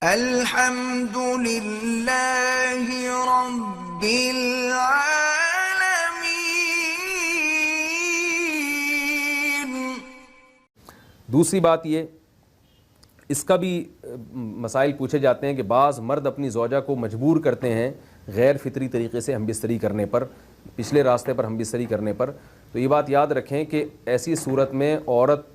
الحمد للہ رب العالمین۔ دوسری بات یہ، اس کا بھی مسائل پوچھے جاتے ہیں کہ بعض مرد اپنی زوجہ کو مجبور کرتے ہیں غیر فطری طریقے سے ہم بستری کرنے پر، پچھلے راستے پر ہم بستری کرنے پر۔ تو یہ بات یاد رکھیں کہ ایسی صورت میں عورت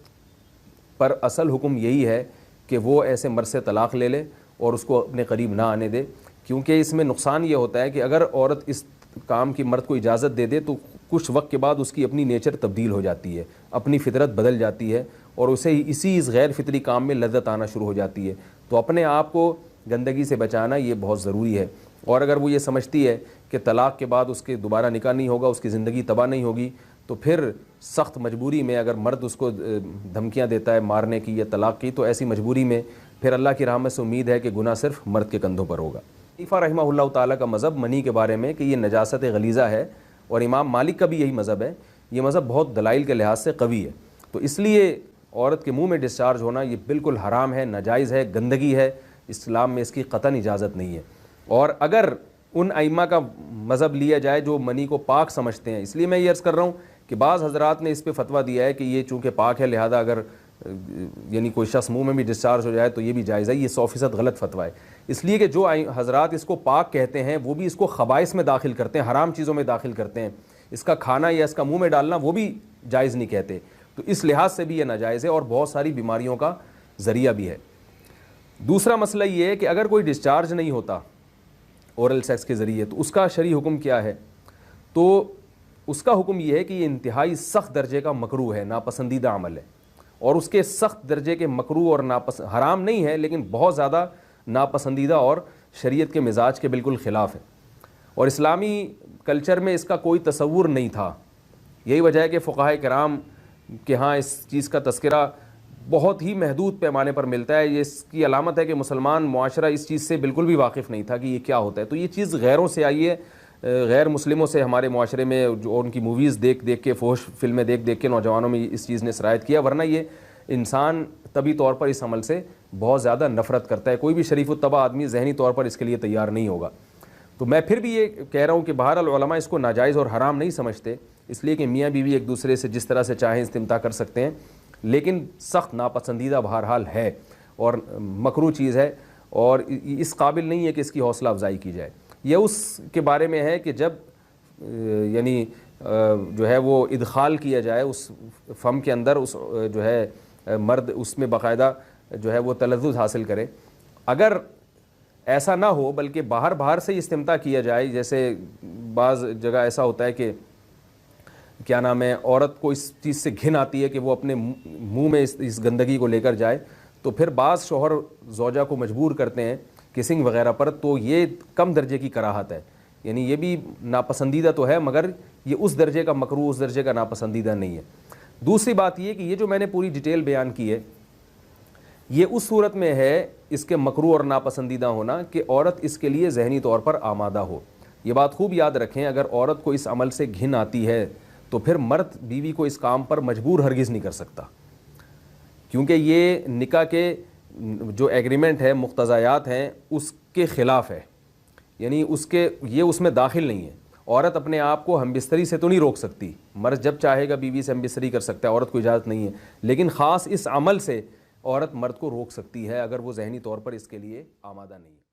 پر اصل حکم یہی ہے کہ وہ ایسے مرد سے طلاق لے لے اور اس کو اپنے قریب نہ آنے دے، کیونکہ اس میں نقصان یہ ہوتا ہے کہ اگر عورت اس کام کی مرد کو اجازت دے دے تو کچھ وقت کے بعد اس کی اپنی نیچر تبدیل ہو جاتی ہے، اپنی فطرت بدل جاتی ہے اور اسے اسی اس غیر فطری کام میں لذت آنا شروع ہو جاتی ہے۔ تو اپنے آپ کو گندگی سے بچانا یہ بہت ضروری ہے، اور اگر وہ یہ سمجھتی ہے کہ طلاق کے بعد اس کے دوبارہ نکاح نہیں ہوگا، اس کی زندگی تباہ نہیں ہوگی، تو پھر سخت مجبوری میں اگر مرد اس کو دھمکیاں دیتا ہے مارنے کی یا طلاق کی، تو ایسی مجبوری میں پھر اللہ کی رحمت سے امید ہے کہ گناہ صرف مرد کے کندھوں پر ہوگا۔ حنیفہ رحمہ اللہ تعالیٰ کا مذہب منی کے بارے میں کہ یہ نجاست غلیظہ ہے، اور امام مالک کا بھی یہی مذہب ہے۔ یہ مذہب بہت دلائل کے لحاظ سے قوی ہے، تو اس لیے عورت کے منہ میں ڈسچارج ہونا یہ بالکل حرام ہے، ناجائز ہے، گندگی ہے، اسلام میں اس کی قطعاً اجازت نہیں ہے۔ اور اگر ان ائمہ کا مذہب لیا جائے جو منی کو پاک سمجھتے ہیں، اس لیے میں یہ عرض کر رہا ہوں کہ بعض حضرات نے اس پہ فتویٰ دیا ہے کہ یہ چونکہ پاک ہے لہذا اگر یعنی کوئی شخص منہ میں بھی ڈسچارج ہو جائے تو یہ بھی جائز ہے۔ یہ 100% غلط فتویٰ ہے، اس لیے کہ جو حضرات اس کو پاک کہتے ہیں وہ بھی اس کو خبائث میں داخل کرتے ہیں، حرام چیزوں میں داخل کرتے ہیں۔ اس کا کھانا یا اس کا منہ میں ڈالنا وہ بھی جائز نہیں کہتے، تو اس لحاظ سے بھی یہ ناجائز ہے اور بہت ساری بیماریوں کا ذریعہ بھی ہے۔ دوسرا مسئلہ یہ ہے کہ اگر کوئی ڈسچارج نہیں ہوتا اورل سیکس کے ذریعے تو اس کا شرعی حکم کیا ہے؟ تو اس کا حکم یہ ہے کہ یہ انتہائی سخت درجے کا مکروہ ہے، ناپسندیدہ عمل ہے، اور اس کے سخت درجے کے مکروہ اور حرام نہیں ہے لیکن بہت زیادہ ناپسندیدہ اور شریعت کے مزاج کے بالکل خلاف ہے، اور اسلامی کلچر میں اس کا کوئی تصور نہیں تھا۔ یہی وجہ ہے کہ فقہائے کرام کے ہاں اس چیز کا تذکرہ بہت ہی محدود پیمانے پر ملتا ہے۔ یہ اس کی علامت ہے کہ مسلمان معاشرہ اس چیز سے بالکل بھی واقف نہیں تھا کہ یہ کیا ہوتا ہے۔ تو یہ چیز غیروں سے آئی ہے، غیر مسلموں سے ہمارے معاشرے میں، جو ان کی موویز دیکھ دیکھ کے، فحش فلمیں دیکھ دیکھ کے نوجوانوں میں اس چیز نے سرایت کیا، ورنہ یہ انسان طبی طور پر اس عمل سے بہت زیادہ نفرت کرتا ہے۔ کوئی بھی شریف الطبع آدمی ذہنی طور پر اس کے لیے تیار نہیں ہوگا۔ تو میں پھر بھی یہ کہہ رہا ہوں کہ بہرحال علماء اس کو ناجائز اور حرام نہیں سمجھتے، اس لیے کہ میاں بیوی ایک دوسرے سے جس طرح سے چاہیں استمتاع کر سکتے ہیں، لیکن سخت ناپسندیدہ بہرحال ہے اور مکروہ چیز ہے، اور اس قابل نہیں ہے کہ اس کی حوصلہ افزائی کی جائے۔ یہ اس کے بارے میں ہے کہ جب یعنی جو ہے وہ ادخال کیا جائے اس فم کے اندر، اس جو ہے مرد اس میں باقاعدہ جو ہے وہ تلذذ حاصل کرے۔ اگر ایسا نہ ہو بلکہ باہر سے استمتاع کیا جائے، جیسے بعض جگہ ایسا ہوتا ہے کہ کیا نام ہے، عورت کو اس چیز سے گھن آتی ہے کہ وہ اپنے منہ میں اس گندگی کو لے کر جائے، تو پھر بعض شوہر زوجہ کو مجبور کرتے ہیں کسنگ وغیرہ پر، تو یہ کم درجے کی کراہت ہے، یعنی یہ بھی ناپسندیدہ تو ہے مگر یہ اس درجے کا مکروہ، اس درجے کا ناپسندیدہ نہیں ہے۔ دوسری بات یہ کہ یہ جو میں نے پوری ڈیٹیل بیان کی ہے، یہ اس صورت میں ہے اس کے مکروہ اور ناپسندیدہ ہونا کہ عورت اس کے لیے ذہنی طور پر آمادہ ہو۔ یہ بات خوب یاد رکھیں، اگر عورت کو اس عمل سے گھن آتی ہے تو پھر مرد بیوی کو اس کام پر مجبور ہرگز نہیں کر سکتا، کیونکہ یہ نکاح کے جو ایگریمنٹ ہے، مقتضیات ہیں، اس کے خلاف ہے، یعنی یہ اس میں داخل نہیں ہے۔ عورت اپنے آپ کو ہم بستری سے تو نہیں روک سکتی، مرد جب چاہے گا بیوی سے ہم بستری کر سکتا ہے، عورت کو اجازت نہیں ہے، لیکن خاص اس عمل سے عورت مرد کو روک سکتی ہے اگر وہ ذہنی طور پر اس کے لیے آمادہ نہیں ہے۔